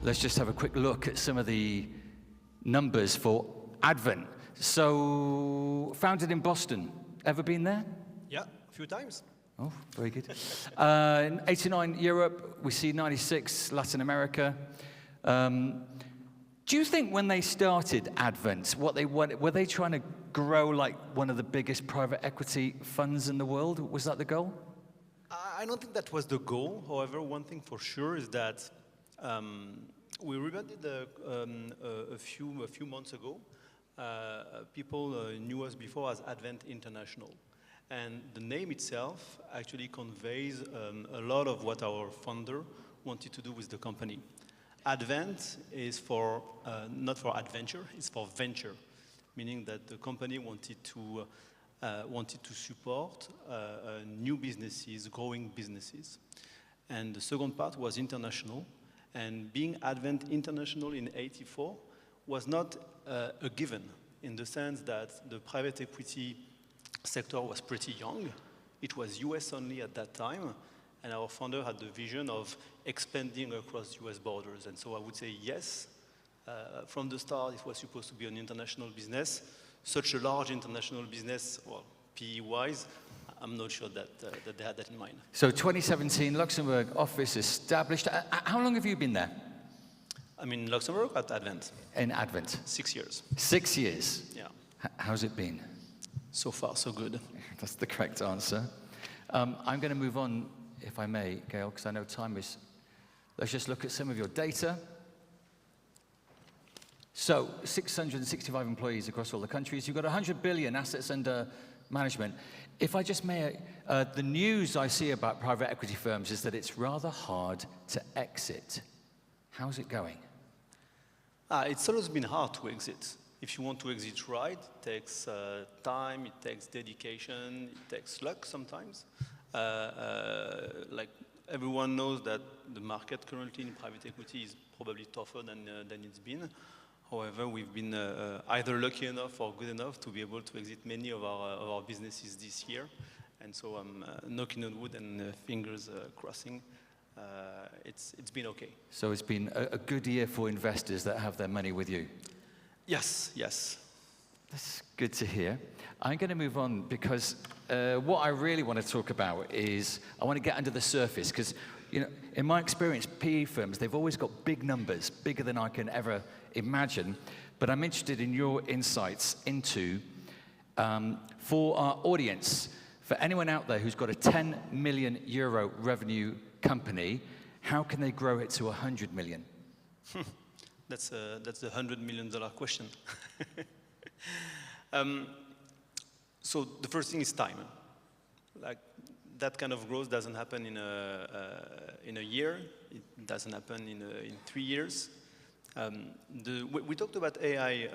let's just have a quick look at some of the numbers for Advent. So, founded in Boston. Ever been there? Yeah, a few times. Oh, very good. 89 Europe, we see 96 Latin America. Do you think when they started Advent, were they trying to grow like one of the biggest private equity funds in the world? Was that the goal? I don't think that was the goal. However, one thing for sure is that we rebranded a few months ago. People knew us before as Advent International. And the name itself actually conveys a lot of what our founder wanted to do with the company. Advent is for, not for adventure, it's for venture, meaning that the company wanted to support new businesses, growing businesses. And the second part was international. And being Advent International in '84 was not a given, in the sense that the private equity sector was pretty young. It was US only at that time. And our founder had the vision of expanding across US borders. And so I would say yes. From the start, it was supposed to be an international business. Such a large international business, well, PE-wise, I'm not sure that they had that in mind. So 2017, Luxembourg office established. How long have you been there? I'm in Luxembourg at Advent. In Advent? 6 years. 6 years? Yeah. How's it been? So far, so good. That's the correct answer. I'm going to move on, if I may, Gail, because I know time is... Let's just look at some of your data. So, 665 employees across all the countries. You've got 100 billion assets under management. If I just may, the news I see about private equity firms is that it's rather hard to exit. How's it going? It's always been hard to exit. If you want to exit right, it takes time, it takes dedication, it takes luck sometimes. Like everyone knows that the market currently in private equity is probably tougher than it's been. However, we've been either lucky enough or good enough to be able to exit many of our businesses this year. And so I'm knocking on wood and fingers crossing. It's been okay. So it's been a good year for investors that have their money with you? Yes, yes. That's good to hear. I'm going to move on because what I really want to talk about is I want to get under the surface because, you know, in my experience, PE firms, they've always got big numbers, bigger than I can ever imagine. But I'm interested in your insights into, for our audience, for anyone out there who's got a 10 million euro revenue company, how can they grow it to 100 million? That's the $100 million question. So the first thing is time. Like that kind of growth doesn't happen in a year. It doesn't happen in 3 years. We talked about AI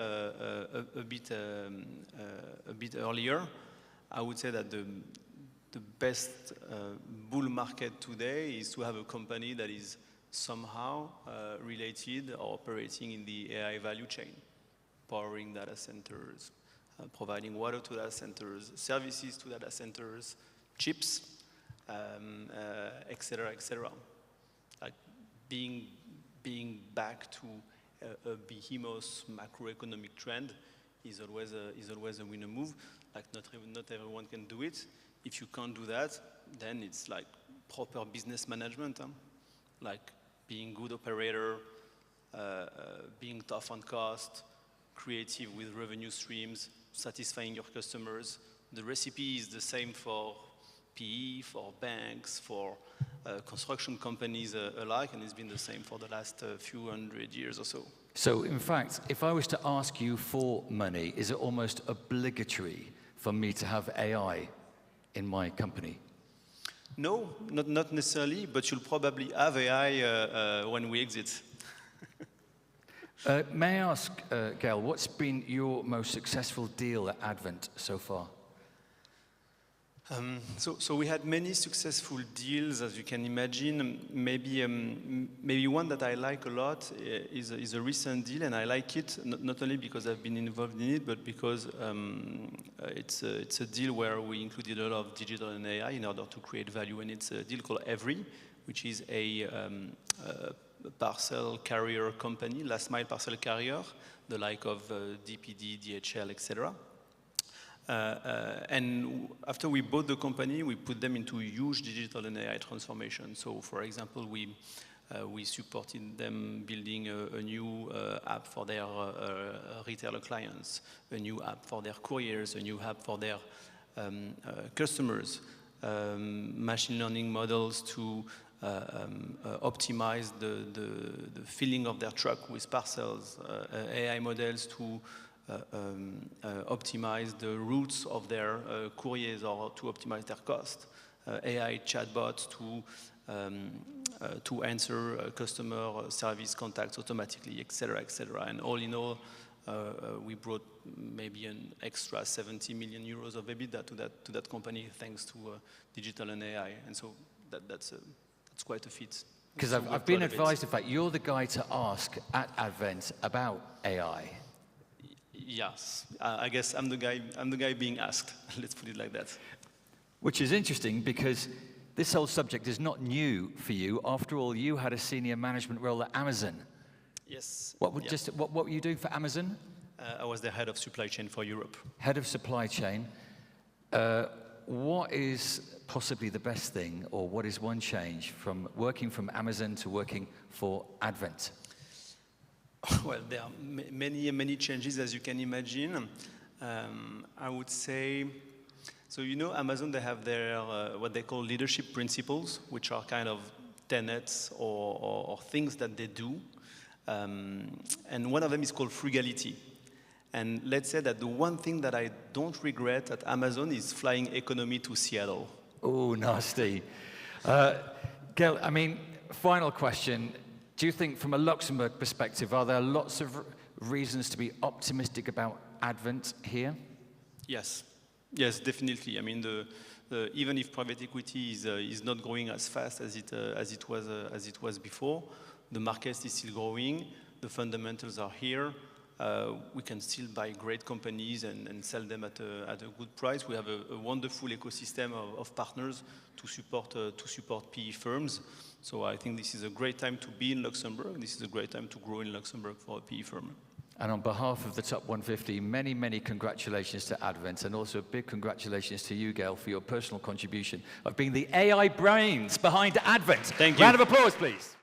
a bit earlier. I would say that the best bull market today is to have a company that is somehow related or operating in the AI value chain, powering data centers, providing water to data centers, services to data centers, chips, et cetera, et cetera. Like being back to a behemoth macroeconomic trend is always a winner move. Like not everyone can do it. If you can't do that, then it's like proper business management, like being good operator, being tough on cost, creative with revenue streams, satisfying your customers. The recipe is the same for PE, for banks, for construction companies alike, and it's been the same for the last few hundred years or so. So, in fact, if I was to ask you for money, is it almost obligatory for me to have AI in my company? No, not necessarily, but you'll probably have AI when we exit. May I ask, Gail, what's been your most successful deal at Advent so far? So we had many successful deals, as you can imagine. Maybe one that I like a lot is a recent deal, and I like it not only because I've been involved in it, but because it's a deal where we included a lot of digital and AI in order to create value, and it's a deal called Every, which is a parcel carrier company, last mile parcel carrier, the like of DPD, DHL, etc. And after we bought the company, we put them into huge digital and AI transformation. So, for example, we supported them building a new app for their retailer clients, a new app for their couriers, a new app for their customers, machine learning models to optimize the filling of their truck with parcels, AI models to optimize the routes of their couriers or to optimize their cost, AI chatbots to answer customer service contacts automatically, etc., etc. And all in all, we brought maybe an extra 70 million euros of EBITDA to that company thanks to digital and AI. And so that's quite a feat. Because I've been advised, in fact, you're the guy to ask at Advent about AI. Yes, I guess I'm the guy being asked. Let's put it like that. Which is interesting because this whole subject is not new for you. After all, you had a senior management role at Amazon. Yes. What were you doing for Amazon? I was the head of supply chain for Europe. Head of supply chain. What is possibly the best thing, or what is one change from working from Amazon to working for Advent? Well, there are many changes, as you can imagine. I would say, so you know, Amazon, they have their what they call leadership principles, which are kind of tenets or things that they do. And one of them is called frugality. And let's say that the one thing that I don't regret at Amazon is flying economy to Seattle. Oh, nasty. Gail, I mean, final question. Do you think from a Luxembourg perspective, are there lots of reasons to be optimistic about Advent here? Yes, definitely. I mean, even if private equity is not growing as fast as it was before, the market is still growing. The fundamentals are here. We can still buy great companies and sell them at a good price. We have a wonderful ecosystem of partners to support PE firms. So I think this is a great time to be in Luxembourg. This is a great time to grow in Luxembourg for a PE firm. And on behalf of the Top 150, many congratulations to Advent, and also a big congratulations to you, Gail, for your personal contribution of being the AI brains behind Advent. Thank you. Round of applause, please.